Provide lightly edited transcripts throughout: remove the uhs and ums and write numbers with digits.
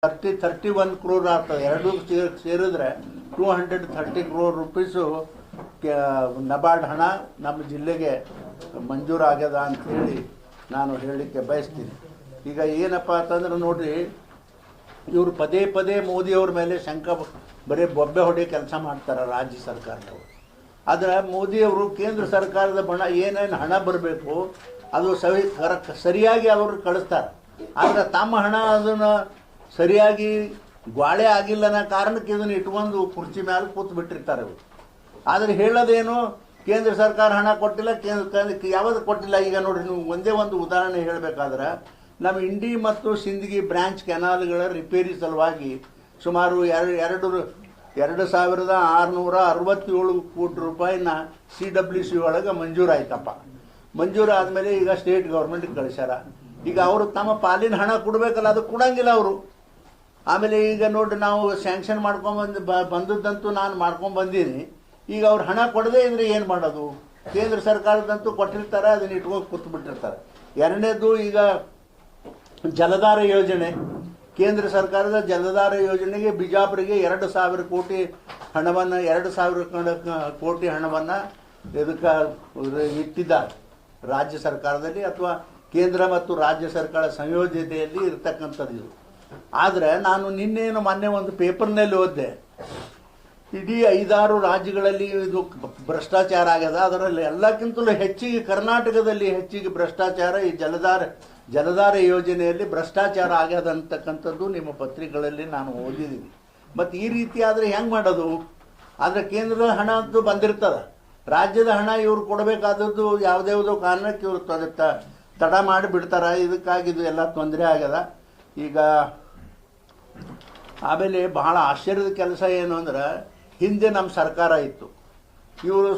31 crore ಆಗ್ತದೆ. ಎರಡೂ ಸೇರಿದ್ರೆ 230 crore ರೂಪೀಸು ನಬಾರ್ಡ್ ಹಣ ನಮ್ಮ ಜಿಲ್ಲೆಗೆ ಮಂಜೂರಾಗ್ಯದ ಅಂಥೇಳಿ ನಾನು ಹೇಳಲಿಕ್ಕೆ ಬಯಸ್ತೀನಿ. ಈಗ ಏನಪ್ಪ ಅಂತಂದ್ರೆ ನೋಡಿರಿ, ಇವರು ಪದೇ ಪದೇ ಮೋದಿಯವ್ರ ಮೇಲೆ ಬರೀ ಬೊಬ್ಬೆ ಹೊಡೆ ಕೆಲಸ ಮಾಡ್ತಾರೆ ರಾಜ್ಯ ಸರ್ಕಾರದವರು. ಆದರೆ ಮೋದಿಯವರು ಕೇಂದ್ರ ಸರ್ಕಾರದ ಏನೇನು ಹಣ ಬರಬೇಕು ಅದು ಸರಿಯಾಗಿ ಅವರು ಕಳಿಸ್ತಾರೆ. ಆದರೆ ತಮ್ಮ ಹಣ ಅದನ್ನು ಸರಿಯಾಗಿ ಗ್ವಾಳೆ ಆಗಿಲ್ಲನ ಕಾರಣಕ್ಕೆ ಇದನ್ನು ಇಟ್ಕೊಂಡು ಕುರ್ಚಿ ಮೇಲೆ ಕೂತು ಬಿಟ್ಟಿರ್ತಾರೆ ಇವರು. ಆದರೆ ಹೇಳೋದೇನು, ಕೇಂದ್ರ ಸರ್ಕಾರ ಹಣ ಕೊಟ್ಟಿಲ್ಲ, ಯಾವುದು ಕೊಟ್ಟಿಲ್ಲ. ಈಗ ನೋಡಿರಿ, ನೀವು ಒಂದೇ ಒಂದು ಉದಾಹರಣೆ ಹೇಳಬೇಕಾದ್ರೆ, ನಮ್ಮ ಇಂಡಿ ಮತ್ತು ಸಿಂದಗಿ ಬ್ರಾಂಚ್ ಕೆನಾಲ್ಗಳ ರಿಪೇರಿ ಸಲುವಾಗಿ ಸುಮಾರು 2,667 ಕೋಟಿ ರೂಪಾಯಿನ CWC ಒಳಗೆ ಮಂಜೂರಾಯ್ತಪ್ಪ. ಮಂಜೂರಾದಮೇಲೆ ಈಗ ಸ್ಟೇಟ್ ಗೌರ್ಮೆಂಟ್ಗೆ ಕಳಿಸ್ಯಾರ. ಈಗ ಅವರು ತಮ್ಮ ಪಾಲಿನ ಹಣ ಕೊಡಬೇಕಲ್ಲ, ಅದು ಕೊಡಂಗಿಲ್ಲ ಅವರು. ಆಮೇಲೆ ಈಗ ನೋಡಿ, ನಾವು ಸ್ಯಾಂಕ್ಷನ್ ಬಂದದ್ದಂತೂ ನಾನು ಬಂದೀನಿ. ಈಗ ಅವ್ರು ಹಣ ಕೊಡದೇ ಇದ್ರೆ ಏನು ಮಾಡೋದು? ಕೇಂದ್ರ ಸರ್ಕಾರದಂತೂ ಕೊಟ್ಟಿರ್ತಾರೆ, ಅದನ್ನ ಇಟ್ಕೊಂಡು ಕೂತ್ಬಿಟ್ಟಿರ್ತಾರೆ. ಎರಡನೇದು, ಈಗ ಜಲಧಾರ ಯೋಜನೆ, ಕೇಂದ್ರ ಸರ್ಕಾರದ ಜಲಧಾರ ಯೋಜನೆಗೆ ಬಿಜಾಪುರಿಗೆ 2,000 ಕೋಟಿ ಹಣವನ್ನು 2,000 ಕೋಟಿ ಹಣವನ್ನು ಇದಕ್ಕೆ ಇಟ್ಟಿದ್ದಾರೆ ರಾಜ್ಯ ಸರ್ಕಾರದಲ್ಲಿ, ಅಥವಾ ಕೇಂದ್ರ ಮತ್ತು ರಾಜ್ಯ ಸರ್ಕಾರ ಸಂಯೋಜನೆಯಲ್ಲಿ ಇರತಕ್ಕಂಥದ್ದು ಇದು. ಆದರೆ ನಾನು ಮೊನ್ನೆ ಒಂದು ಪೇಪರ್ನಲ್ಲಿ ಓದಿದೆ, ಇಡೀ 5-6 ರಾಜ್ಯಗಳಲ್ಲಿ ಇದು ಭ್ರಷ್ಟಾಚಾರ ಆಗ್ಯದ. ಅದರಲ್ಲಿ ಎಲ್ಲಕ್ಕಿಂತಲೂ ಹೆಚ್ಚಿಗೆ ಕರ್ನಾಟಕದಲ್ಲಿ ಹೆಚ್ಚಿಗೆ ಭ್ರಷ್ಟಾಚಾರ ಈ ಜಲಧಾರ ಯೋಜನೆಯಲ್ಲಿ ಭ್ರಷ್ಟಾಚಾರ ಆಗ್ಯದ ಅಂತಕ್ಕಂಥದ್ದು ನಿಮ್ಮ ಪತ್ರಿಕೆಗಳಲ್ಲಿ ನಾನು ಓದಿದ್ದೀನಿ. ಮತ್ತು ಈ ರೀತಿ ಆದರೆ ಹೆಂಗೆ ಮಾಡೋದು? ಆದರೆ ಕೇಂದ್ರದ ಹಣ ಅಂತೂ ಬಂದಿರ್ತದೆ, ರಾಜ್ಯದ ಹಣ ಇವ್ರು ಕೊಡಬೇಕಾದದ್ದು ಯಾವುದ್ಯಾವುದೋ ಕಾರಣಕ್ಕೆ ಇವರು ತಡ ಮಾಡಿ ಬಿಡ್ತಾರೆ. ಇದಕ್ಕಾಗಿ ಇದು ಎಲ್ಲ ತೊಂದರೆ ಆಗ್ಯದ. ಈಗ ಆಮೇಲೆ ಬಹಳ ಆಶ್ಚರ್ಯದ ಕೆಲಸ ಏನು ಅಂದ್ರೆ, ಹಿಂದೆ ನಮ್ಮ ಸರ್ಕಾರ ಇತ್ತು, ಇವರು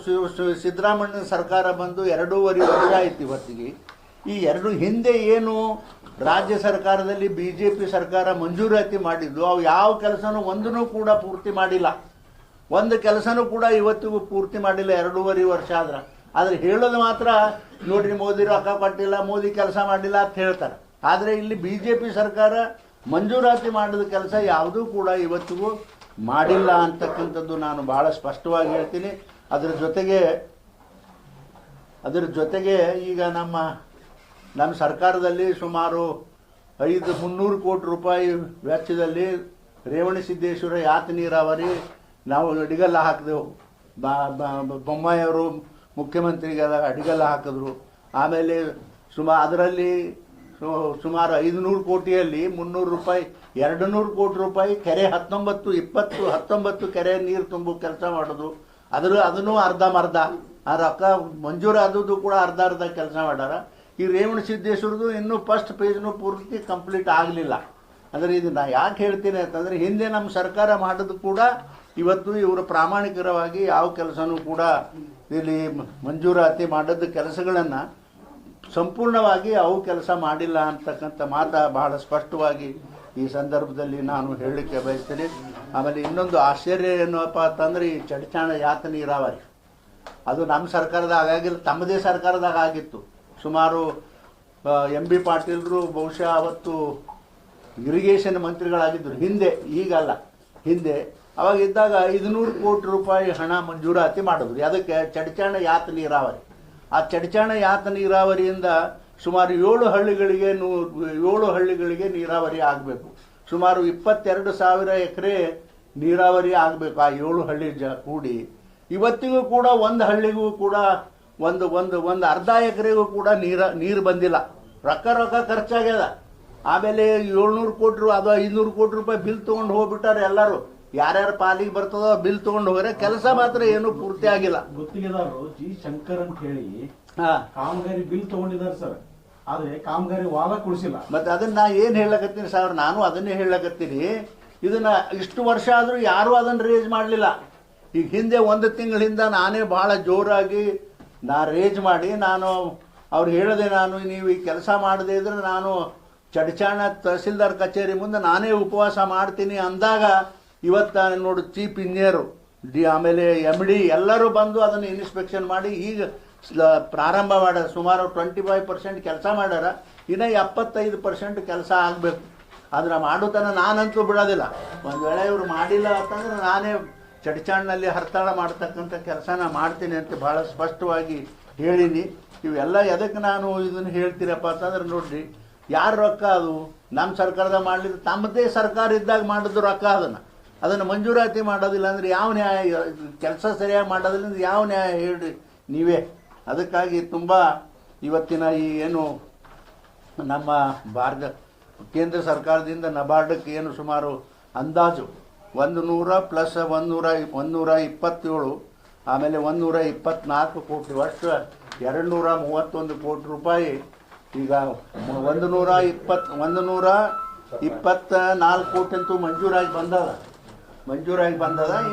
ಸಿದ್ದರಾಮಯ್ಯನ ಸರ್ಕಾರ ಬಂದು 2.5 ವರ್ಷ ಆಯ್ತು ಇವತ್ತಿಗೆ. ಈ ಹಿಂದೆ ಏನು ರಾಜ್ಯ ಸರ್ಕಾರದಲ್ಲಿ BJP ಸರ್ಕಾರ ಮಂಜೂರಾತಿ ಮಾಡಿದ್ದು, ಅವು ಯಾವ ಕೆಲಸನೂ ಒಂದೂ ಕೂಡ ಪೂರ್ತಿ ಮಾಡಿಲ್ಲ. ಒಂದು ಕೆಲಸನೂ ಕೂಡ ಇವತ್ತಿಗೂ ಪೂರ್ತಿ ಮಾಡಿಲ್ಲ 2.5 ವರ್ಷ ಆದ್ರೆ. ಆದರೆ ಹೇಳೋದು ಮಾತ್ರ, ನೋಡ್ರಿ ಮೋದಿ ರೊಕ್ಕ ಕೊಟ್ಟಿಲ್ಲ, ಮೋದಿ ಕೆಲಸ ಮಾಡಿಲ್ಲ ಅಂತ ಹೇಳ್ತಾರೆ. ಆದರೆ ಇಲ್ಲಿ BJP ಸರ್ಕಾರ ಮಂಜೂರಾತಿ ಮಾಡಿದ ಕೆಲಸ ಯಾವುದೂ ಕೂಡ ಇವತ್ತಿಗೂ ಮಾಡಿಲ್ಲ ಅಂತಕ್ಕಂಥದ್ದು ನಾನು ಬಹಳ ಸ್ಪಷ್ಟವಾಗಿ ಹೇಳ್ತೀನಿ. ಅದರ ಜೊತೆಗೆ ಈಗ ನಮ್ಮ ಸರ್ಕಾರದಲ್ಲಿ ಸುಮಾರು 300 ಕೋಟಿ ರೂಪಾಯಿ ವೆಚ್ಚದಲ್ಲಿ ರೇವಣಸಿದ್ದೇಶ್ವರ ಯಾತ ನೀರಾವರಿ ನಾವು ಅಡಿಗಲ್ಲ ಹಾಕಿದೆವು. ಬೊಮ್ಮಾಯಿಯವರು ಮುಖ್ಯಮಂತ್ರಿಗೆಲ್ಲ ಅಡಿಗಲ್ಲ ಹಾಕಿದ್ರು. ಆಮೇಲೆ ಅದರಲ್ಲಿ ಸುಮಾರು 500 ಕೋಟಿಯಲ್ಲಿ 300 ರೂಪಾಯಿ 200 ಕೋಟಿ ರೂಪಾಯಿ ಕೆರೆ 19 ಕೆರೆ ನೀರು ತುಂಬು ಕೆಲಸ ಮಾಡೋದು. ಅದನ್ನು ಅರ್ಧಂಬರ್ಧ ಆ ರೊಕ್ಕ ಮಂಜೂರಾದದ್ದು ಕೂಡ ಅರ್ಧ ಕೆಲಸ ಮಾಡ್ಯಾರ. ಈ ರೇವಣಸಿದ್ದೇಶ್ವರದು ಇನ್ನೂ ಫಸ್ಟ್ ಪೇಜ್ನು ಪೂರ್ತಿ ಕಂಪ್ಲೀಟ್ ಆಗಲಿಲ್ಲ. ಅಂದರೆ ಇದನ್ನು ಯಾಕೆ ಹೇಳ್ತೀನಿ ಅಂತಂದರೆ, ಹಿಂದೆ ನಮ್ಮ ಸರ್ಕಾರ ಮಾಡೋದು ಕೂಡ ಇವತ್ತು ಇವರು ಪ್ರಾಮಾಣಿಕರವಾಗಿ ಯಾವ ಕೆಲಸನೂ ಕೂಡ ಇಲ್ಲಿ ಮಂಜೂರಾತಿ ಮಾಡೋದು ಕೆಲಸಗಳನ್ನು ಸಂಪೂರ್ಣವಾಗಿ ಅವು ಕೆಲಸ ಮಾಡಿಲ್ಲ ಅಂತಕ್ಕಂಥ ಬಹಳ ಸ್ಪಷ್ಟವಾಗಿ ಈ ಸಂದರ್ಭದಲ್ಲಿ ನಾನು ಹೇಳಲಿಕ್ಕೆ ಬಯಸ್ತೀನಿ. ಆಮೇಲೆ ಇನ್ನೊಂದು ಆಶ್ಚರ್ಯ ಏನಪ್ಪ ಅಂತಂದರೆ, ಈ ಚಡಚಾಣ ಯಾತ ನೀರಾವರಿ ಅದು ನಮ್ಮ ಸರ್ಕಾರದಾಗ ಆಗಿಲ್ಲ, ತಮ್ಮದೇ ಸರ್ಕಾರದಾಗ ಆಗಿತ್ತು. ಸುಮಾರು MB ಪಾಟೀಲ್ರು ಬಹುಶಃ ಅವತ್ತು ಇರಿಗೇಷನ್ ಮಂತ್ರಿಗಳಾಗಿದ್ದರು ಹಿಂದೆ, ಈಗಲ್ಲ, ಹಿಂದೆ. ಅವಾಗ ಇದ್ದಾಗ 500 ಕೋಟಿ ರೂಪಾಯಿ ಹಣ ಮಂಜೂರಾತಿ ಮಾಡಿದ್ರು. ಅದಕ್ಕೆ ಚಡಚಾಣ ಯಾತ ನೀರಾವರಿ. ಆ ಚಡಚಾಣ ಯಾತ ನೀರಾವರಿಯಿಂದ ಸುಮಾರು 7 ಹಳ್ಳಿಗಳಿಗೆ ನೀರಾವರಿ ಆಗಬೇಕು. ಸುಮಾರು 22,000 ಎಕರೆ ನೀರಾವರಿ ಆಗಬೇಕು ಆ 7 ಹಳ್ಳಿ ಕೂಡಿ. ಇವತ್ತಿಗೂ ಕೂಡ ಒಂದು ಹಳ್ಳಿಗೂ ಕೂಡ ಒಂದು ಅರ್ಧ ಎಕರೆಗೂ ಕೂಡ ನೀರು ಬಂದಿಲ್ಲ. ರೊಕ್ಕ ಖರ್ಚಾಗ್ಯದ. ಆಮೇಲೆ 700 ಕೋಟಿ ಅದು 500 ಕೋಟಿ ರೂಪಾಯಿ ಬಿಲ್ ತೊಗೊಂಡು ಹೋಗ್ಬಿಟ್ಟಾರೆ ಎಲ್ಲರೂ. ಯಾರ್ಯಾರ ಪಾಲಿಗೆ ಬರ್ತದೋ ಬಿಲ್ ತೊಗೊಂಡು ಹೋಗ್ರೆ, ಕೆಲಸ ಮಾತ್ರ ಏನು ಪೂರ್ತಿ ಆಗಿಲ್ಲ. ಗುತ್ತಿಗೆದಾರರು ಜಿ ಶಂಕರ್ ಅಂತ ಹೇಳಿ ಕಾಮಗಾರಿ ಬಿಲ್ ತಗೊಂಡಿದ್ದಾರೆ ಸರ್, ಆದ್ರೆ ಕಾಮಗಾರಿ ವಾದ ಕೊಡಿಸಿಲ್ಲ. ಮತ್ತೆ ಅದನ್ನ ನಾ ಏನ್ ಹೇಳಕತ್ತೀನಿ ಸರ್, ನಾನು ಅದನ್ನೇ ಹೇಳಕತ್ತೀನಿ. ಇದನ್ನ ಇಷ್ಟು ವರ್ಷ ಆದ್ರೂ ಯಾರು ಅದನ್ನ ರೇಜ್ ಮಾಡಲಿಲ್ಲ. ಈಗ ಹಿಂದೆ 1 ತಿಂಗಳಿಂದ ನಾನೇ ಬಹಳ ಜೋರಾಗಿ ರೇಜ್ ಮಾಡಿ ಅವ್ರು ಹೇಳಿದೆ, ನೀವು ಈ ಕೆಲಸ ಮಾಡದೇ ಇದ್ರೆ ನಾನು ಚಡಚಾಣ ತಹಸೀಲ್ದಾರ್ ಕಚೇರಿ ಮುಂದೆ ನಾನೇ ಉಪವಾಸ ಮಾಡ್ತೀನಿ ಅಂದಾಗ, ಇವತ್ತು ನೋಡು ಚೀಫ್ ಇಂಜಿನಿಯರು ಆಮೇಲೆ MD ಎಲ್ಲರೂ ಬಂದು ಅದನ್ನು ಇನ್ಸ್ಪೆಕ್ಷನ್ ಮಾಡಿ ಈಗ ಪ್ರಾರಂಭ ಮಾಡ್ಯಾರ. ಸುಮಾರು 25% ಕೆಲಸ ಮಾಡ್ಯಾರ. ಇನ್ನು 75% ಕೆಲಸ ಆಗಬೇಕು. ಆದ್ರೆ ಮಾಡೋತನ ನಾನಂತೂ ಬಿಡೋದಿಲ್ಲ. ಒಂದು ವೇಳೆ ಇವರು ಮಾಡಿಲ್ಲ ಅಂತಂದ್ರೆ ನಾನೇ ಚಡ್ಚಾಣ್ನಲ್ಲಿ ಹರ್ತಾಳ ಮಾಡ್ತಕ್ಕಂಥ ಕೆಲಸನ ಮಾಡ್ತೀನಿ ಅಂತ ಭಾಳ ಸ್ಪಷ್ಟವಾಗಿ ಹೇಳೀನಿ. ಇವೆಲ್ಲ ಎದಕ್ಕೆ ನಾನು ಇದನ್ನು ಹೇಳ್ತೀರಪ್ಪ ಅಂತಂದ್ರೆ ನೋಡ್ರಿ, ಯಾರು ರೊಕ್ಕ ಅದು ನಮ್ಮ ಸರ್ಕಾರದ ಮಾಡಲಿದ್ದು, ತಮ್ಮದೇ ಸರ್ಕಾರ ಇದ್ದಾಗ ಮಾಡಿದ್ದು ರೊಕ್ಕ ಅದನ್ನು ಮಂಜೂರಾತಿ ಮಾಡೋದಿಲ್ಲ ಅಂದರೆ ಯಾವ ನ್ಯಾಯ? ಕೆಲಸ ಸರಿಯಾಗಿ ಮಾಡೋದಿಲ್ಲ ಅಂದ್ರೆ ಯಾವ ನ್ಯಾಯ ಹೇಳ್ರಿ ನೀವೇ. ಅದಕ್ಕಾಗಿ ತುಂಬ ಇವತ್ತಿನ ಈ ಏನು ನಮ್ಮ ಭಾರತ ಕೇಂದ್ರ ಸರ್ಕಾರದಿಂದ ನಬಾರ್ಡಕ್ಕೆ ಏನು ಸುಮಾರು ಅಂದಾಜು 100 ಪ್ಲಸ್ 127, ಆಮೇಲೆ 124 ಕೋಟಿ, ವರ್ಷ 231 ಕೋಟಿ ರೂಪಾಯಿ. ಈಗ 124 ಕೋಟಿ ಅಂತೂ ಮಂಜೂರಾಗಿ ಬಂದದ.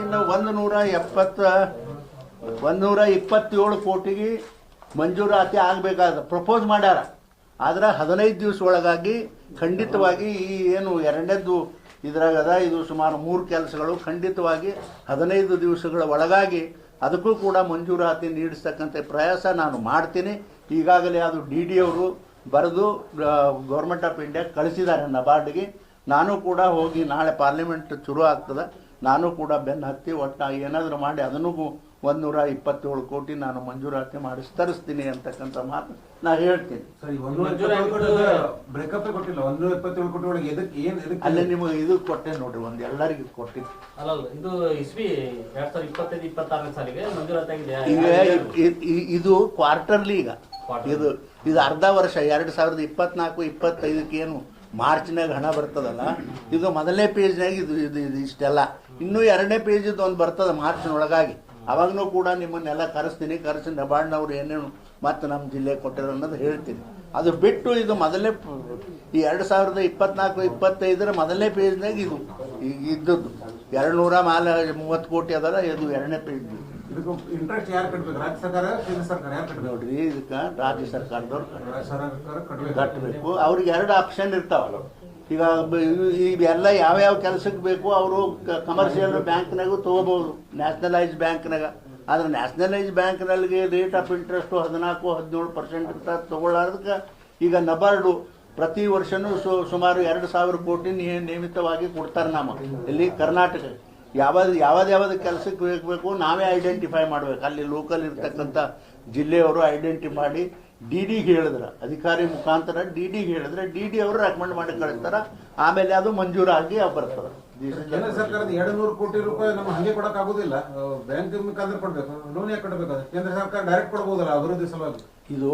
ಇನ್ನು 127 ಕೋಟಿಗೆ ಮಂಜೂರಾತಿ ಆಗಬೇಕಾದ ಪ್ರಪೋಸ್ ಮಾಡ್ಯಾರ. ಆದ್ರೆ 15 ದಿವಸ ಒಳಗಾಗಿ ಖಂಡಿತವಾಗಿ ಈ ಏನು ಎರಡನೇದ್ದು ಇದ್ರಾಗದ, ಇದು ಸುಮಾರು 3 ಕೆಲಸಗಳು ಖಂಡಿತವಾಗಿ 15 ದಿವಸಗಳ ಒಳಗಾಗಿ ಅದಕ್ಕೂ ಕೂಡ ಮಂಜೂರಾತಿ ನೀಡಿಸ್ತಕ್ಕಂಥ ಪ್ರಯಾಸ ನಾನು ಮಾಡ್ತೀನಿ. ಈಗಾಗಲೇ ಅದು ಡಿ ಡಿ ಅವರು ಬರೆದು ಗೌರ್ಮೆಂಟ್ ಆಫ್ ಇಂಡಿಯಾ ಕಳಿಸಿದ್ದಾರೆ ನಬಾರ್ಡ್ಗೆ. ನಾನು ಕೂಡ ಹೋಗಿ ನಾಳೆ ಪಾರ್ಲಿಮೆಂಟ್ ಶುರು ಆಗ್ತದೆ, ನಾನು ಕೂಡ ಬೆನ್ನು ಹತ್ತಿ ಒಟ್ಟು ಏನಾದರೂ ಮಾಡಿ ಅದನ್ನು 127 ಕೋಟಿ ನಾನು ಮಂಜೂರಾತಿ ಮಾಡಿ ತರಿಸ್ತೀನಿ ಅಂತಕ್ಕಂಥ ಮಾತು ನಾ ಹೇಳ್ತೀನಿ. ಅಲ್ಲೇ ನಿಮಗೆ ಇದು ಕೊಟ್ಟೆ ನೋಡ್ರಿ, ಒಂದು ಎಲ್ಲರಿಗೂ ಕೊಟ್ಟಿದ್ದು. ಈಗ ಇದು ಕ್ವಾರ್ಟರ್ಲಿ, ಈಗ ಇದು ಅರ್ಧ ವರ್ಷ 2024-25 ಏನು ಮಾರ್ಚ್ನಾಗ ಹಣ ಬರ್ತದಲ್ಲ, ಇದು ಮೊದಲನೇ ಪೇಜ್ನಾಗ ಇದು ಇಷ್ಟೆಲ್ಲ. ಇನ್ನೂ 2ನೇ ಪೇಜಿದ್ದು ಒಂದು ಬರ್ತದೆ ಮಾರ್ಚ್ನೊಳಗಾಗಿ. ಅವಾಗೂ ಕೂಡ ನಿಮ್ಮನ್ನೆಲ್ಲ ಕರೆಸ್ತೀನಿ, ಕರೆಸಿ ನಬಾರ್ಡ್ನವ್ರು ಏನೇನು ಮತ್ತು ನಮ್ಮ ಜಿಲ್ಲೆ ಕೊಟ್ಟಿರೋ ಅನ್ನೋದು ಹೇಳ್ತೀನಿ. ಅದು ಬಿಟ್ಟು ಇದು ಮೊದಲನೇ ಈ 2024-25 ಮೊದಲನೇ ಪೇಜ್ನಾಗ ಇದು ಇದ್ದದ್ದು 230 ಕೋಟಿ ಅದಲ್ಲ, ಇದು 2ನೇ ಪೇಜ್. ನೋಡ್ರಿ, ಇದಕ್ಕೆ ರಾಜ್ಯ ಸರ್ಕಾರದವ್ರು ಕಟ್ಟಬೇಕು. ಅವ್ರಿಗೆ 2 ಆಪ್ಷನ್ ಇರ್ತಾವಲ್ಲ. ಈಗ ಇವೆಲ್ಲ ಯಾವ್ಯಾವ ಕೆಲಸಕ್ಕೆ ಬೇಕು ಅವರು ಕಮರ್ಷಿಯಲ್ ಬ್ಯಾಂಕ್ನಾಗೂ ತೊಗೋಬೋದು, ನ್ಯಾಷನಲೈಸ್ ಬ್ಯಾಂಕ್ನಾಗ. ಆದರೆ ನ್ಯಾಷನಲೈಸ್ ಬ್ಯಾಂಕ್ನಲ್ಲಿ ರೇಟ್ ಆಫ್ ಇಂಟ್ರೆಸ್ಟು 14-17% ಇರ್ತಾ ತೊಗೊಳ್ಳೋದಕ್ಕೆ ಈಗ ನಬಾರ್ಡು ಪ್ರತಿ ವರ್ಷವೂ ಸುಮಾರು 2,000 ಕೋಟಿ ನಿಯಮಿತವಾಗಿ ಕೊಡ್ತಾರೆ. ನಮ್ಮ ಇಲ್ಲಿ ಕರ್ನಾಟಕ ಯಾವ್ದು ಕೆಲಸಕ್ಕೆ ಬೇಕು ನಾವೇ ಐಡೆಂಟಿಫೈ ಮಾಡ್ಬೇಕು. ಅಲ್ಲಿ ಲೋಕಲ್ ಇರ್ತಕ್ಕಂಥ ಜಿಲ್ಲೆಯವರು ಐಡೆಂಟಿಫೈ ಮಾಡಿ ಡಿಡಿಗೆ ಹೇಳಿದ್ರೆ, ಅಧಿಕಾರಿ ಮುಖಾಂತರ ಡಿಡಿಗೆ ಹೇಳಿದ್ರೆ ಡಿಡಿ ಅವರು ರೆಕಮೆಂಡ್ ಮಾಡಿ ಕಳಿಸ್ತಾರೆ. ಆಮೇಲೆ ಅದು ಮಂಜೂರಾಗಿ ಬರ್ತದೆ. ಕೇಂದ್ರ ಸರ್ಕಾರದ 200 ಕೋಟಿ ರೂಪಾಯಿ ನಮ್ಮ ಹಂಗೆ ಕೊಡಕ್ ಆಗುದಿಲ್ಲ, ಬ್ಯಾಂಕ್ ಮುಖಾಂತರ ಕೊಡ್ಬೇಕು. ಲೋನ್ ಯಾಕೆ ಕೊಡಬೇಕು? ಕೆಂದ್ರ ಸರ್ಕಾರ ಡೈರೆಕ್ಟ್ ಕೊಡಬಹುದಲ್ಲ ಅಭಿವೃದ್ಧಿ ಸಲುವಾಗಿ? ಇದು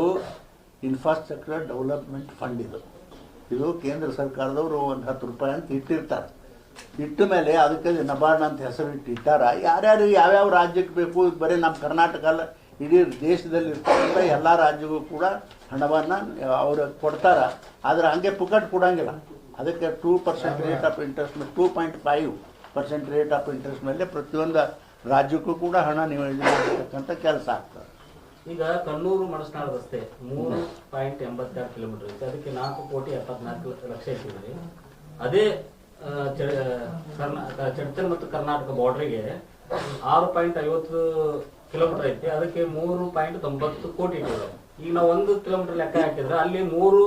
ಇನ್ಫ್ರಾಸ್ಟ್ರಕ್ಚರ್ ಡೆವಲಪ್ಮೆಂಟ್ ಫಂಡ್. ಇದು ಕೇಂದ್ರ ಸರ್ಕಾರದವರು ಒಂದು 10 ರೂಪಾಯಿ ಅಂತ ಇಟ್ಟಿರ್ತಾರೆ. ಇಟ್ಟ ಮೇಲೆ ಅದಕ್ಕೆ ನಬಾರ್ಡ್ ಅಂತ ಹೆಸರು ಇಟ್ಟಾರ. ಯಾರ್ಯಾರು ಯಾವ್ಯಾವ ರಾಜ್ಯಕ್ಕೆ ಬೇಕು, ಬರೀ ನಮ್ಮ ಕರ್ನಾಟಕ ಅಲ್ಲ, ಇಡೀ ದೇಶದಲ್ಲಿ ಇರ್ತಕ್ಕಂಥ ಎಲ್ಲ ರಾಜ್ಯಗೂ ಕೂಡ ಹಣವನ್ನು ಅವರು ಕೊಡ್ತಾರೆ. ಆದರೆ ಹಂಗೆ ಪುಕಟ್ ಕೊಡೋಂಗಿಲ್ಲ. ಅದಕ್ಕೆ 2% ರೇಟ್ ಆಫ್ ಇಂಟ್ರೆಸ್ಟ್ ಮೇಲೆ 2.5% ರೇಟ್ ಆಫ್ ಇಂಟ್ರೆಸ್ಟ್ ಮೇಲೆ ಪ್ರತಿಯೊಂದು ರಾಜ್ಯಕ್ಕೂ ಕೂಡ ಹಣ ನಿಯೋಜನೆ ಮಾಡತಕ್ಕಂಥ ಕೆಲಸ ಆಗ್ತದೆ. ಈಗ ಕಣ್ಣೂರು ಮಣಸ್ನಾಳ ರಸ್ತೆ 3.82 ಕಿಲೋಮೀಟರ್ ಐತೆ, ಅದಕ್ಕೆ 4,74 ಲಕ್ಷ ಇಟ್ಟಿದ್ರಿ. ಅದೇ ಚಡ್ಚನ್ ಮತ್ತು ಕರ್ನಾಟಕ ಬಾರ್ಡ್ರಿಗೆ 6.50 ಕಿಲೋಮೀಟರ್ ಐತಿ, ಅದಕ್ಕೆ 3.90 ಕೋಟಿ ಇಟ್ಟಿದ್ದಾರೆ. ಈಗ ನಾವು 1 ಕಿಲೋಮೀಟರ್ ಲೆಕ್ಕ ಹಾಕಿದ್ರೆ ಅಲ್ಲಿ 3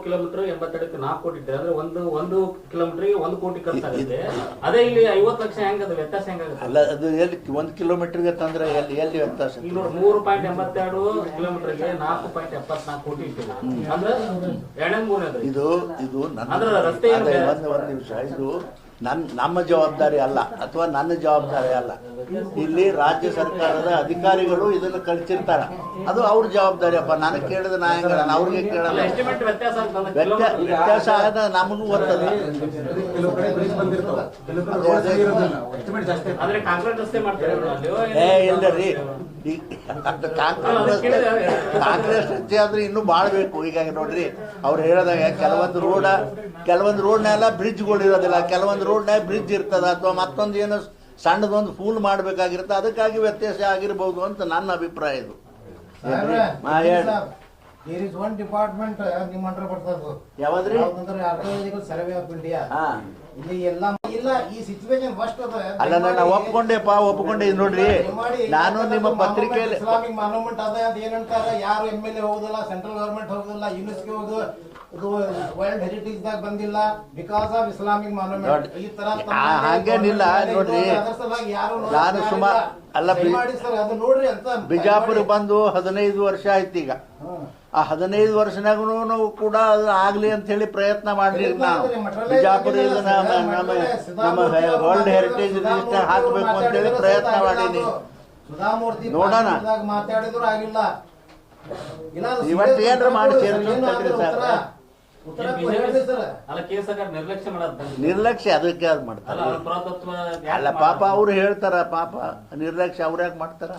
ಕಿಲೋಮೀಟರ್ 82ಕ್ಕೆ 4 ಕೋಟಿ ಇಟ್ಟಿದ್ದಾರೆ. ಅಂದ್ರೆ ಒಂದು ಕಿಲೋಮೀಟರ್ಗೆ 1 ಕೋಟಿ ಖರ್ಚಾಗುತ್ತೆ. ಅದೇ ಇಲ್ಲಿ 50 ಲಕ್ಷ ಹೆಂಗದ ವ್ಯತ್ಯಾಸ ಹೆಂಗಾಗುತ್ತೆ? ಅಲ್ಲ, ಅದು ಎಲ್ಲಿ 1 ಕಿಲೋಮೀಟರ್ಗೆ ತಂದ್ರೆ ಎಲ್ಲಿ ವ್ಯತ್ಯಾಸ? ಈಗ 3.82 ಕಿಲೋಮೀಟರ್ಗೆ 4.74 ಕೋಟಿ ಇಟ್ಟಿದ್ದಾರೆ. ಅಂದ್ರೆ 2-3 ಇದು ರಸ್ತೆ ಒಂದು ನಿಮಿಷ, ಇದು ನಮ್ಮ ಜವಾಬ್ದಾರಿ ಅಲ್ಲ, ಅಥವಾ ನನ್ನ ಜವಾಬ್ದಾರಿ ಅಲ್ಲ. ಇಲ್ಲಿ ರಾಜ್ಯ ಸರ್ಕಾರದ ಅಧಿಕಾರಿಗಳು ಇದನ್ನು ಕಳಿಸಿರ್ತಾರೆ, ಅದು ಅವ್ರ ಜವಾಬ್ದಾರಿ. ಅಪ್ಪ ನನಗೆ ಕೇಳಿದ್ರೆ ನಾ ಹೆಂಗ, ಅವ್ರಿಗೆ ಕೇಳಲ್ಲ. ವ್ಯತ್ಯಾಸ ಆದ ನಮಗೂ ಗೊತ್ತದ. ಇಲ್ಲರಿ, ಕಾಂಗ್ರೆಸ್ ರಸ್ತೆ ಆದ್ರೆ ಇನ್ನೂ ಭಾಳ ಬೇಕು. ಹೀಗಾಗಿ ನೋಡ್ರಿ, ಅವ್ರು ಹೇಳಿದಾಗ ಕೆಲವೊಂದು ರೋಡ್ನೆಲ್ಲ ಬ್ರಿಡ್ಜ್ಗಳು ಇರೋದಿಲ್ಲ, ಕೆಲವೊಂದು ರೋಡ್ನಾಗ ಬ್ರಿಡ್ಜ್ ಇರ್ತದ, ಅಥವಾ ಮತ್ತೊಂದು ಏನೋ ಸಣ್ಣದೊಂದು ಫೂಲ್ ಮಾಡಬೇಕಾಗಿರುತ್ತೆ. ಅದಕ್ಕಾಗಿ ವ್ಯತ್ಯಾಸ ಆಗಿರ್ಬೋದು ಅಂತ ನನ್ನ ಅಭಿಪ್ರಾಯ. ಇದು ಯಾವ್ದ್ರಿ? ಸರ್ವೆ ಆಫ್ ಇಂಡಿಯಾ ಇಲ್ಲಿ ಎಲ್ಲ ಇಲ್ಲ. ಈ ಸಿಚುವೇಶನ್ ಫಸ್ಟ್ ಅದ. ಅಲ್ಲ, ನಾನು ಒಪ್ಕೊಂಡೆ. ಇದು ನೋಡ್ರಿ, ನಾನು ನಿಮ್ಮ ಪತ್ರಿಕೆಯಲ್ಲಿ ಇಸ್ಲಾಮಿಕ್ ಮಾನ್ಯುಮೆಂಟ್ ಅದ ಅಂತ ಏನಂತಾರ, ಯಾರು MLA ಹೋಗುದಿಲ್ಲ, ಸೆಂಟ್ರಲ್ ಗವರ್ಮೆಂಟ್ ಹೋಗುದಿಲ್ಲ, ಯುನೆಸ್ಕೋ ಹೋಗುದು, ವರ್ಲ್ಡ್ ಹೆರಿಟೇಜ್ ದಾಗ ಬಂದಿಲ್ಲ ಬಿಕಾಸ್ ಆಫ್ ಇಸ್ಲಾಮಿಕ್ ಮಾನ್ಯುಮೆಂಟ್ ಈ ತರ ಹಾಗೇನಿಲ್ಲ ನೋಡ್ರಿ. ನಾನು ಸುಮಾರು ಅಲ್ಲ ಮಾಡಿ ಸರ್ ಅದು ನೋಡ್ರಿ ಅಂತ ಬಿಜಾಪುರ ಬಂದು 15 ವರ್ಷ ಆಯ್ತು ಈಗ. ಆ 15 ವರ್ಷನಾಗೂ ಕೂಡ ಅದು ಆಗ್ಲಿ ಅಂತ ಹೇಳಿ ಪ್ರಯತ್ನ ಮಾಡ್ರಿ. ನಾವು ಬಿಜಾಪುರ ನಮ್ಮ ವರ್ಲ್ಡ್ ಹೆರಿಟೇಜ್ ರಿಜಿಸ್ಟರ್ ಹಾಕಬೇಕು ಅಂತ ಹೇಳಿ ಪ್ರಯತ್ನ ಮಾಡೀನಿ. ಸುಧಾಮೂರ್ತಿ ನೋಡೋಣ. ಮಾತಾಡಿದ್ರು ಆಗಿಲ್ಲ. ಇವತ್ತು ಏನ್ರ ಮಾಡಿ ಸೇರ್ಕೊಂಡ್ರಿ ಸರ್. ಉತ್ತರ ಕೊಡಿ ಸರ್. ಅಲ್ಲ ಕೇಂದ್ರ ಸರ್ಕಾರ ನಿರ್ಲಕ್ಷ್ಯ ಮಾಡತ್ತ ನಿರ್ಲಕ್ಷ್ಯ ಅದಕ್ಕೆ ಅದು ಮಾಡ್ತಾರೆ. ಅಲ್ಲ ಅವ್ರ ಪುರಾತತ್ವ ಅಲ್ಲ ಪಾಪ ಅವ್ರು ಹೇಳ್ತಾರ, ಪಾಪ ನಿರ್ಲಕ್ಷ್ಯ ಅವ್ರ ಯಾಕೆ ಮಾಡ್ತಾರ?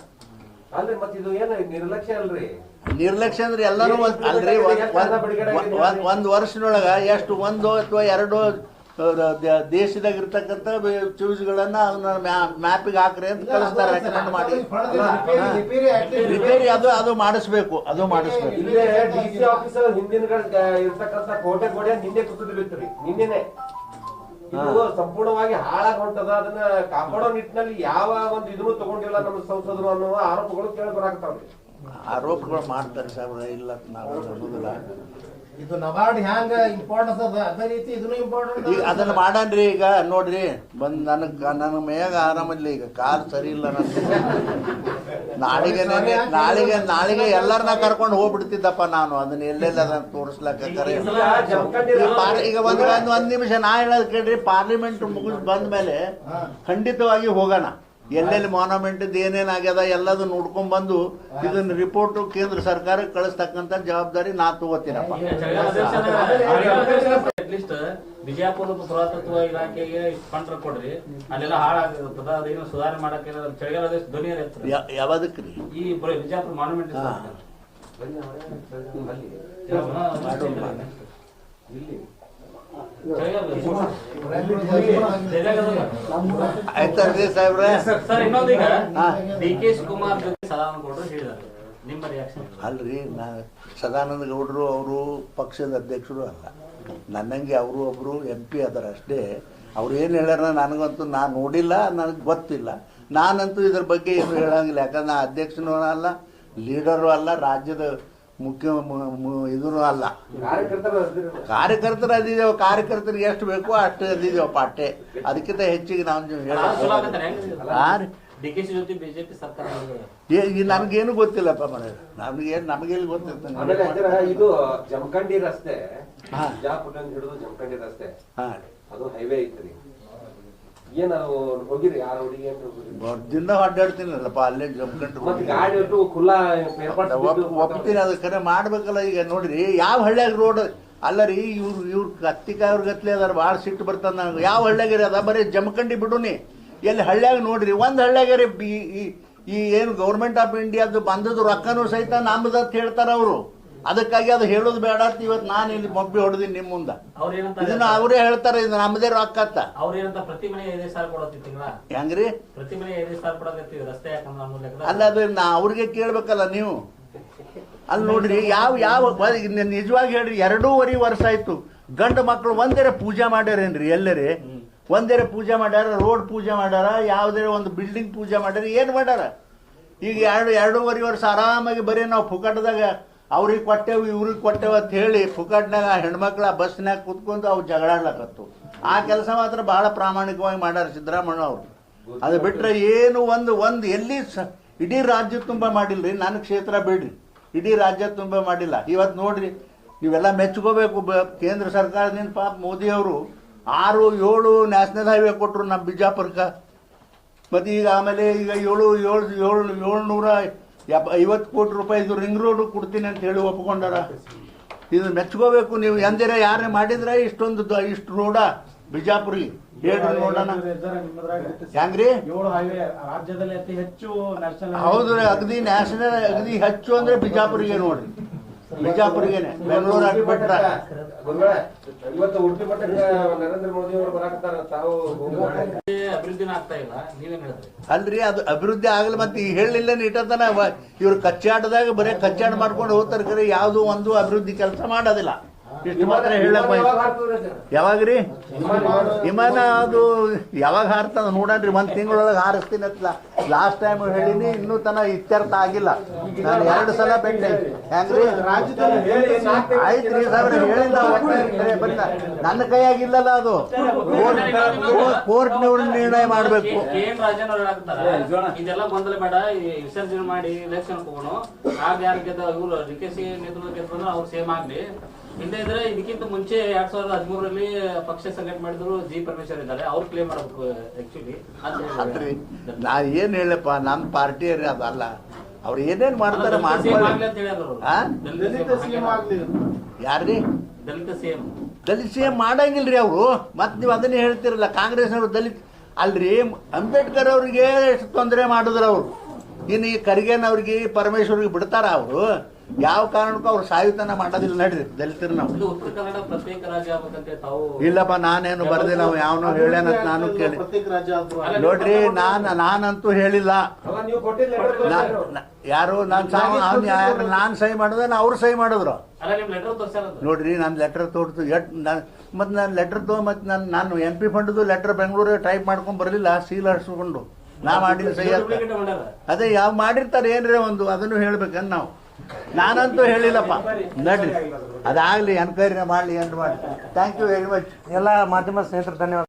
ಅಲ್ರಿ ಮತ್ ಇದು ಏನ ನಿರ್ಲಕ್ಷ್ಯ ಅಲ್ರಿ? ನಿರ್ಲಕ್ಷ್ಯ ಅಂದ್ರೆ ಎಲ್ಲರೂ ಅಲ್ರಿ ಒಂದ್ ವರ್ಷದೊಳಗ ಎಷ್ಟು ಒಂದು ಅಥವಾ ಎರಡು ದೇಶದಾಗ ಇರ್ತಕ್ಕಂಥ ಗಳನ್ನ ಮ್ಯಾಪಿಗೆ ಹಾಕ್ರಿ ಅಂತ ಕಳಿಸ್ತಾರೆ, ರೆಕಮೆಂಡ್ ಮಾಡಿ. ರಿಪೇರಿ ಅದು ಮಾಡಿಸ್ಬೇಕು, ಅದು ಮಾಡಿಸ್ಬೇಕು. ಇಲ್ಲೇ ಡಿಸಿ ಆಫೀಸ್ ಹಿಂದಿನ ಇರ್ತಕ್ಕಂಥ ಕೋಟೆ ಗೋಡೆ ನಿನ್ನೆ ಕುಸಿದು ಬಿತ್ತರಿ. ನಿನ್ನೆನೆ ಇದು ಸಂಪೂರ್ಣವಾಗಿ ಹಾಳಾಗಿ ಹೊಂಟದ. ಅದನ್ನ ಕಾಪಾಡೋ ನಿಟ್ಟಿನಲ್ಲಿ ಯಾವ ಒಂದು ಇದನ್ನು ತಗೊಂಡಿಲ್ಲ ನಮ್ಮ ಸಂಸದರು ಅನ್ನುವ ಆರೋಪಗಳು ಕೇಳಿ ಬರಾಕತ್ತಾವ್ರಿ. ಆರೋಪಗಳು ಮಾಡ್ತಾರೆ ಸಾಹೇಬ್ರ, ಇಲ್ಲ ನಾವು ಅನ್ನೋದಿಲ್ಲ. ಇದು ನಬಾರ್ಡ್ ಹ್ಯಾಂಗ ಇಂಪಾರ್ಟೆನ್ಸ್ ಅದ ಅದೇ ರೀತಿ ಇದನ್ನು ಇಂಪಾರ್ಟೆಂಟ್. ಈಗ ಅದನ್ನ ಮಾಡನ್ರಿ. ಈಗ ನೋಡ್ರಿ ಬಂದ್ ನನ್ನ ಮೇಯಾಗ ಆರಾಮಲ್ಲಿ ಈಗ ಕಾಲ್ ಸರಿ ಇಲ್ಲ. ನಾಳೆಗೆ ಎಲ್ಲರನ್ನ ಕರ್ಕೊಂಡು ಹೋಗ್ಬಿಡ್ತಿದ್ದಪ್ಪ ನಾನು. ಅದನ್ನ ಎಲ್ಲೆಲ್ಲ ಅದನ್ನ ತೋರಿಸ್ಲಕ್ಕ ಈಗ ಒಂದ್ ನಿಮಿಷ ನಾ ಹೇಳೋದ್ ಕೇಳ್ರಿ. ಪಾರ್ಲಿಮೆಂಟ್ ಮುಗಿಸ್ ಬಂದ ಮೇಲೆ ಖಂಡಿತವಾಗಿ ಹೋಗೋಣ. ಎಲ್ಲೆಲ್ಲಿ ಮಾನ್ಯುಮೆಂಟ್ ಏನೇನಾಗ್ಯದ ಎಲ್ಲದು ನೋಡ್ಕೊಂಡ್ ಬಂದು ಇದನ್ನ ರಿಪೋರ್ಟ್ ಕೇಂದ್ರ ಸರ್ಕಾರಕ್ಕೆ ಕಳಿಸ್ತಕ್ಕಂತ ಜವಾಬ್ದಾರಿ ನಾ ತಗೋತೀನಪ್ಪ. ಅಟ್ಲೀಸ್ಟ್ ಬಿಜಾಪುರದ ಪುರಾತತ್ವ ಇಲಾಖೆಗೆ ಫಂಡ್ ಕೊಡ್ರಿ, ಅಲ್ಲೆಲ್ಲ ಹಾಳಾಗಿರ್ತದ. ಅದೇನು ಸುಧಾರಣೆ ಮಾಡಕ್ಕೆ ಚಳಿಗಾಲ ಧ್ವನಿ ಯಾವದಕ್ರಿ ಈ ಬಿಜಾಪುರ ಮಾನ್ಯುಮೆಂಟ್ ಆಯ್ತಲ್ರಿ ಸಾಹೇಬ್ರೆ. ಸರ್ ಇನ್ನೊಂದೀಗ ಡಿ ಕೆ ಶಿವಕುಮಾರ್ ಜೊತೆ ಸದಾನಂದ ಗೌಡರು ಹೇಳಿದ್ದಾರೆ, ನಿಮ್ಮ ರಿಯಾಕ್ಷನ್? ಅಲ್ರಿ ಸದಾನಂದ ಗೌಡರು ಅವರು ಪಕ್ಷದ ಅಧ್ಯಕ್ಷರು ಅಲ್ಲ, ನನ್ನಂಗೆ ಅವರು ಒಬ್ರು MP ಅದಾರ ಅಷ್ಟೇ. ಅವ್ರು ಏನು ಹೇಳ್ಯಾರ ನನಗಂತೂ ನಾನು ನೋಡಿಲ್ಲ, ನನಗೆ ಗೊತ್ತಿಲ್ಲ. ನಾನಂತೂ ಇದ್ರ ಬಗ್ಗೆ ಏನು ಹೇಳಂಗಿಲ್ಲ. ಯಾಕಂದ್ರೆ ನಾ ಅಧ್ಯಕ್ಷನೂ ಅಲ್ಲ, ಲೀಡರು ಅಲ್ಲ, ರಾಜ್ಯದ ಮುಖ್ಯ ಇದೂ ಅಲ್ಲ. ಕಾರ್ಯಕರ್ತರು ಅದಿದ್ದೇವೆ. ಕಾರ್ಯಕರ್ತರಿಗೆ ಎಷ್ಟು ಬೇಕೋ ಅಷ್ಟು ಅದಿದ್ದೇವೆ ಪಾಟೆ. ಅದಕ್ಕಿಂತ ಹೆಚ್ಚಿಗೆ ನಾವು ಹೇಳಿ ಡಿಕೆಶಿ ಜೊತೆ ಬಿಜೆಪಿ ಸರ್ಕಾರ ನನಗೇನು ಗೊತ್ತಿಲ್ಲಪ್ಪ ಮನೆ. ನಮಗೆಲ್ಲಿ ಗೊತ್ತಿರ್ತಾನೆ. ಇದು ಜಮಖಂಡಿ ರಸ್ತೆ, ಬಿಜಾಪುರ ಹಿಡಿದು ಜಮಖಂಡಿ ರಸ್ತೆ, ಅದು ಹೈವೇ ಐತ್ರಿ. ಏನ ಹೋಗಿರಿ? ಯಾರ ಹುಡುಗಿ ದಿನ ಅಡ್ಡಾಡ್ತೀನಲ್ಲಪ್ಪ ಅಲ್ಲೇ ಜಮಖಂಡಿ ಗಾಡಿ ಖುಲ್ಲಾ ಒಪ್ತೀನಿ. ಅದು ಕರೆ ಮಾಡ್ಬೇಕಲ್ಲ. ಈಗ ನೋಡ್ರಿ ಯಾವ ಹಳ್ಳಿಯಾಗ ರೋಡ್ ಅಲ್ಲ ರೀ. ಇವ್ರು ಕತ್ತಿಕಾಯವ್ರ ಗತ್ಲೆ ಅದಾರ. ಭಾಳ ಸಿಟ್ಟು ಬರ್ತದ ನನಗೆ. ಯಾವ ಹಳ್ಳಿಯಾಗ ಅದ ಬರೀ ಜಮಖಂಡಿ ಬಿಡುನಿ. ಎಲ್ಲಿ ಹಳ್ಳಿಯಾಗ ನೋಡ್ರಿ, ಒಂದು ಹಳ್ಳಿಯಾಗ ರೀ ಈ ಏನು ಗೌರ್ಮೆಂಟ್ ಆಫ್ ಇಂಡಿಯಾದ ಬಂದದ್ದು ರೊಕ್ಕನೂ ಸಹಿತ ನಮ್ದು ಅಂತ ಹೇಳ್ತಾರ ಅವರು. ಅದಕ್ಕಾಗಿ ಅದು ಹೇಳೋದು ಬೇಡ ಅಂತ ಇವತ್ತು ನಾನು ಇಲ್ಲಿ ಮೊಬ್ಬಿ ಹೊಡೆದಿನಿ ನಿಮ್ಮ ಮುಂದೆ. ಇದನ್ನ ಅವರೇ ಹೇಳ್ತಾರೆ, ಇದು ನಮ್ಮದೇ ರೊಕ್ಕ ಅಂತ. ಅವ್ರೇನಂತ ಪ್ರತಿ ಮನೆ 5,000 ಸಾವಿರ ಕೊಡತ್ತಿಲ್ಲ ಹೆಂಗ್ರಿ? ಪ್ರತಿ ಮನೆ 5,000 ಸಾವಿರ ಕೊಡಕತ್ತೀವಿ ರಸ್ತೆ ಯಾಕಂದ್ರೆ ಅಲ್ಲ, ಅದು ಅವ್ರಿಗೆ ಕೇಳ್ಬೇಕಲ್ಲ ನೀವು. ಅಲ್ಲಿ ನೋಡ್ರಿ ಯಾವ ನಿಜವಾಗಿ ಹೇಳ್ರಿ 2.5 ವರ್ಷ ಆಯ್ತು. ಗಂಡು ಮಕ್ಕಳು ಒಂದೇರೆ ಪೂಜೆ ಮಾಡ್ಯಾರೇನ್ರಿ? ಎಲ್ಲರೇ ಒಂದೇರೆ ಪೂಜೆ ಮಾಡ್ಯಾರ, ರೋಡ್ ಪೂಜೆ ಮಾಡ್ಯಾರ, ಯಾವುದೇ ಒಂದು ಬಿಲ್ಡಿಂಗ್ ಪೂಜೆ ಮಾಡ್ಯಾರ, ಏನು ಮಾಡ್ಯಾರ? ಈಗ 2.5 ವರ್ಷ ಆರಾಮಾಗಿ ಬರೀ ನಾವು ಫುಕಟ್ದಾಗ ಅವ್ರಿಗೆ ಕೊಟ್ಟೆವು ಇವ್ರಿಗೆ ಕೊಟ್ಟೆವು ಅಂತ ಹೇಳಿ ಫುಕಟ್ನಾಗ ಹೆಣ್ಮಕ್ಳ ಬಸ್ನಾಗ ಕೂತ್ಕೊಂಡು ಅವ್ರು ಜಗಳಾಡ್ಲಕತ್ತು. ಆ ಕೆಲಸ ಮಾತ್ರ ಬಹಳ ಪ್ರಾಮಾಣಿಕವಾಗಿ ಮಾಡ್ಯಾರ ಸಿದ್ದರಾಮಣ್ಣ ಅವರು. ಅದು ಬಿಟ್ಟರೆ ಏನು ಒಂದು ಎಲ್ಲಿ ಇಡೀ ರಾಜ್ಯ ತುಂಬ ಮಾಡಿಲ್ರಿ. ನನ್ನ ಕ್ಷೇತ್ರ ಬಿಡ್ರಿ, ಇಡೀ ರಾಜ್ಯ ತುಂಬ ಮಾಡಿಲ್ಲ. ಇವತ್ತು ನೋಡ್ರಿ, ನೀವೆಲ್ಲ ಮೆಚ್ಕೋಬೇಕು ಕೇಂದ್ರ ಸರ್ಕಾರದಿಂದ. ಪಾಪ ಮೋದಿ ಅವರು 6-7 ನ್ಯಾಷನಲ್ ಹೈವೇ ಕೊಟ್ಟರು ನಮ್ಮ ಬಿಜಾಪುರಕ್ಕೆ. ಮತ್ತು ಈಗ ಆಮೇಲೆ ಈಗ 750 ಕೋಟಿ ರೂಪಾಯಿದು ರಿಂಗ್ ರೋಡ್ ಕೊಡ್ತೀನಿ ಅಂತ ಹೇಳಿ ಒಪ್ಕೊಂಡಾರ. ಇದು ಮೆಚ್ಕೋಬೇಕು ನೀವು. ಎಂದರೆ ಯಾರೇ ಮಾಡಿದ್ರೆ ಇಷ್ಟು ರೋಡ ಬಿಜಾಪುರಿಗೆ ಹೇಳ್ರಿ ನೋಡೋಣ. ಹೆಂಗ್ರಿ? ರಾಜ್ಯದಲ್ಲಿ ಅತಿ ಹೆಚ್ಚು ಹೌದ್ರಿ, ಅಗದಿ ನ್ಯಾಷನಲ್ ಅಗದಿ ಹೆಚ್ಚು ಅಂದ್ರೆ ಬಿಜಾಪುರಿಗೆ ನೋಡ್ರಿ. ಬಿಜಾಪುರಿಗೇನೆ, ಬೆಂಗಳೂರು ಅಟ್ ಬಿಟ್ರ. ಇವತ್ತು ಉಡುಪಿ ಮಟ್ಟಕ್ಕೆ ನರೇಂದ್ರ ಮೋದಿ ಅವರು ಬರಾಕತ್ತಾರ. ತಾವು ಅಭಿವೃದ್ಧಿನ ಆಗ್ತಾ ಇಲ್ಲ, ನೀವೇನ್ ಹೇಳಿದ್ರಿ? ಅಲ್ರಿ, ಅದು ಅಭಿವೃದ್ಧಿ ಆಗಲ್ಲ. ಮತ್ತೆ ಈಗ ಹೇಳಿಲ್ಲ ಇಟ್ಟತನ ಇವ್ರು ಕಚ್ಚಾಟದಾಗ ಬರೀ ಕಚ್ಚಾಟ ಮಾಡ್ಕೊಂಡು ಹೋಗ್ತಾರೆ. ಕರೆ ಯಾವ್ದು ಒಂದು ಅಭಿವೃದ್ಧಿ ಕೆಲಸ ಮಾಡೋದಿಲ್ಲ. ಇಷ್ಟು ಮಾತ್ರ ಹೇಳಕ್ ಯಾವಾಗ್ರಿ ವಿಮಾನ ಅದು ಯಾವಾಗ ಹಾರ್ತದ ನೋಡನ್ರಿ. 1 ತಿಂಗಳೊಳಗೆ ಹಾರಿಸ್ತೀನಿ ಅಂತ ಲಾಸ್ಟ್ ಟೈಮ್ ಹೇಳಿನಿ ಇನ್ನೂ ತನ ಇತ್ಯರ್ಥ ಆಗಿಲ್ಲ. ನಾನು 2 ಸಲ ಭೇಟಿ ಹೆಂಗ್ರಿ ಆಯ್ತ್ರಿ ಸಾಹೇಬ್ರೆ ಹೇಳಿಲ್ಲ ಬನ್ನಿ ನನ್ನ ಕೈಯಾಗಿಲ್ಲಲ್ಲ ಅದು ಕೋರ್ಟ್ನವ್ರ ನಿರ್ಣಯ ಮಾಡಬೇಕು. KN ರಾಜನ್ ಅವ್ರು ಹೇಳ್ತಾರೆ ಇದೆಲ್ಲ ಗೊಂದಲ ಬೇಡ, ವಿಸರ್ಜನೆ ಮಾಡಿ ಎಲೆಕ್ಷನ್ ಹೋಗೋಣ. ಆಗ ಯಾರು ಗೆದ್ದ ಇವರು DKC ನೇತೃತ್ವ ಗೆದ್ದ ಅವ್ರು ಸೇಮ್ ಆಗ್ಲಿ. ಹಿಂದೆ ಇದ್ರೆ ಇದಕ್ಕಿಂತ ಮುಂಚೆ 2013ರಲ್ಲಿ ಪಕ್ಷ ಸಂಘಟನೆ ಮಾಡಿದ್ರು ಜಿ ಪರಮೇಶ್ವರ್ ಇದ್ದಾರೆ, ಅವ್ರು ಕ್ಲೇಮ್ ಮಾಡಬೇಕು ಆಕ್ಚುಲಿ. ಅದ್ರಿ ನಾ ಏನ್ ಹೇಳಪ್ಪ, ನಮ್ಮ ಪಾರ್ಟಿ ಅದಲ್ಲ, ಅವ್ರು ಏನೇನ್ ಮಾಡ್ತಾರೆ ಯಾರ್ರಿ ದಲಿತ ಸಿಎಂ ದಲಿತ ಸಿಎಂ ಮಾಡಂಗಿಲ್ರಿ ಅವರು. ಮತ್ ನೀವು ಅದನ್ನೇ ಹೇಳ್ತಿರಲ್ಲ, ಕಾಂಗ್ರೆಸ್ನವರು ದಲಿತ ಅಲ್ರಿ. ಅಂಬೇಡ್ಕರ್ ಅವ್ರಿಗೆ ಎಷ್ಟು ತೊಂದರೆ ಮಾಡಿದ್ರು ಅವರು. ಇನ್ನು ಈ ಖರ್ಗೆನವ್ರಿಗೆ ಪರಮೇಶ್ವರ್ಗೆ ಬಿಡ್ತಾರ ಅವರು? ಯಾವ ಕಾರಣಕ್ಕೂ ಅವ್ರು ಸಾಯುತನ ಮಾಡೋದಿಲ್ಲ. ನಡ್ರಿ ದಲಿತರು ನಾವು ಉತ್ತರ ಕನ್ನಡ ಪ್ರತ್ಯೇಕ ರಾಜ್ಯ ಆಗ್ಬೇಕಂತ ತಾವು. ಇಲ್ಲಪ್ಪ, ನಾನೇನು ಬರ್ದಿಲ್ಲ, ಅವ ಯಾವನೋ ಹೇಳ್ಯಾನಂತ ನಾನು ಕೇಳಿ ನೋಡ್ರಿ. ನಾನಂತೂ ಹೇಳಿಲ್ಲ. ನೀವು ಕೊಟ್ಟಿಲ್ಲ ಯಾರು ನಾನು ಸಹಿ ಮಾಡಿದ್ರೆ ಅವ್ರು ಸಹಿ ಮಾಡಿದ್ರು. ಅಲ್ಲ ನಿಮ್ ಲೆಟರ್ ತೋರ್ಸಾರ ನೋಡ್ರಿ, ನಾನು ಲೆಟರ್ ತೋರ್ತು ಮತ್ತು ನಾನು ಲೆಟರ್ ಮತ್ತು ನಾನು MP ಫಂಡ್ದು ಲೆಟರ್ ಬೆಂಗಳೂರಿಗೆ ಟೈಪ್ ಮಾಡ್ಕೊಂಡು ಬರಲಿಲ್ಲ, ಸೀಲ್ ಹರಿಸ್ಕೊಂಡು ನಾ ಮಾಡಿದ ಸಹಿ. ಅದೇ ಯಾವ ಮಾಡಿರ್ತಾರೆ ಏನ್ರಿ ಒಂದು, ಅದನ್ನು ಹೇಳ್ಬೇಕನ್ ನಾವು. ನಾನಂತೂ ಹೇಳಿಲ್ಲಪ್ಪ. ನಡ್ರಿ ಅದಾಗಲಿ, ಎನ್ಕ್ವೈರಿನ ಮಾಡಲಿ, ಏನು ಮಾಡಿ. Thank you very much. ಎಲ್ಲ ಮಾಧ್ಯಮ ಸ್ನೇಹಿತರು ಧನ್ಯವಾದ.